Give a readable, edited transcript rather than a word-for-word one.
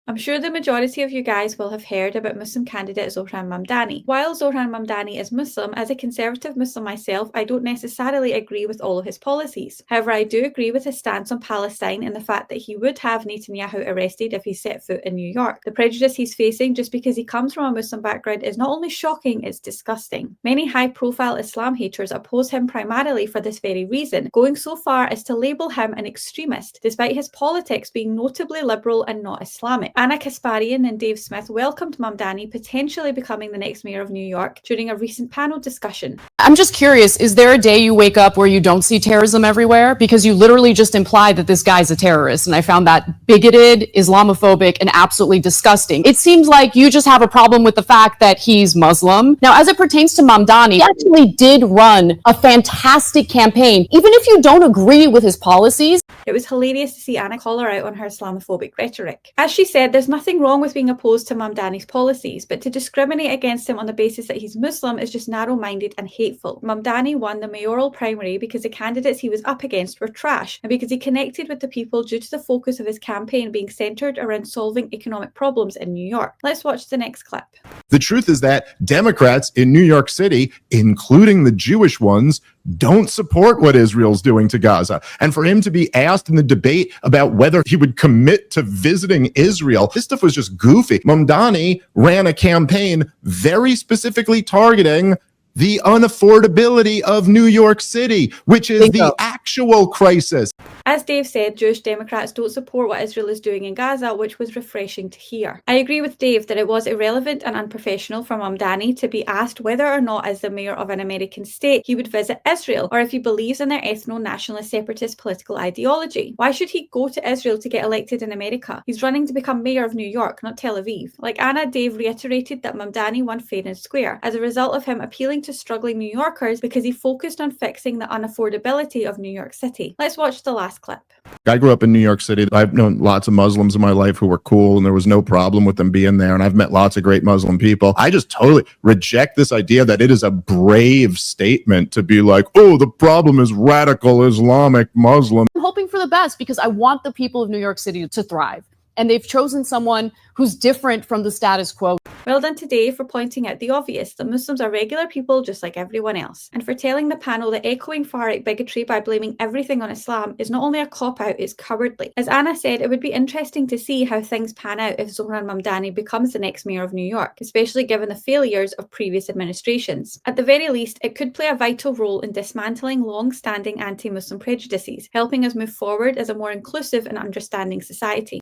I'm sure the majority of you guys will have heard about Muslim candidate Zohran Mamdani. While Zohran Mamdani is Muslim, as a conservative Muslim myself, I don't necessarily agree with all of his policies. However, I do agree with his stance on Palestine and the fact that he would have Netanyahu arrested if he set foot in New York. The prejudice he's facing just because he comes from a Muslim background is not only shocking, it's disgusting. Many high-profile Islam haters oppose him primarily for this very reason, going so far as to label him an extremist, despite his politics being notably liberal and not Islamic. Anna Kasparian and Dave Smith welcomed Mamdani potentially becoming the next mayor of New York during a recent panel discussion. I'm just curious, is there a day you wake up where you don't see terrorism everywhere? Because you literally just implied that this guy's a terrorist, and I found that bigoted, Islamophobic, and absolutely disgusting. It seems like you just have a problem with the fact that he's Muslim. Now, as it pertains to Mamdani, he actually did run a fantastic campaign, even if you don't agree with his policies. It was hilarious to see Anna call her out on her Islamophobic rhetoric. As she said, there's nothing wrong with being opposed to Mamdani's policies, but to discriminate against him on the basis that he's Muslim is just narrow-minded and hateful. Mamdani won the mayoral primary because the candidates he was up against were trash, and because he connected with the people due to the focus of his campaign being centered around solving economic problems in New York. Let's watch the next clip. The truth is that Democrats in New York City, including the Jewish ones, don't support what Israel's doing to Gaza. And for him to be asked in the debate about whether he would commit to visiting Israel, this stuff was just goofy. Mamdani ran a campaign very specifically targeting the unaffordability of New York City, which is the actual crisis. As Dave said, Jewish Democrats don't support what Israel is doing in Gaza, which was refreshing to hear. I agree with Dave that it was irrelevant and unprofessional for Mamdani to be asked whether or not, as the mayor of an American state, he would visit Israel, or if he believes in their ethno-nationalist separatist political ideology. Why should he go to Israel to get elected in America? He's running to become mayor of New York, not Tel Aviv. Like Anna, Dave reiterated that Mamdani won fair and square, as a result of him appealing to struggling New Yorkers because he focused on fixing the unaffordability of New York City. Let's watch the last clip. I grew up in New York City. I've known lots of Muslims in my life who were cool, and there was no problem with them being there. And I've met lots of great Muslim people. I just totally reject this idea that it is a brave statement to be like, oh, the problem is radical Islamic Muslim. I'm hoping for the best because I want the people of New York City to thrive. And they've chosen someone who's different from the status quo. Well done to Dave for pointing out the obvious, that Muslims are regular people just like everyone else. And for telling the panel that echoing far-right bigotry by blaming everything on Islam is not only a cop-out, it's cowardly. As Anna said, it would be interesting to see how things pan out if Zohran Mamdani becomes the next mayor of New York, especially given the failures of previous administrations. At the very least, it could play a vital role in dismantling long-standing anti-Muslim prejudices, helping us move forward as a more inclusive and understanding society.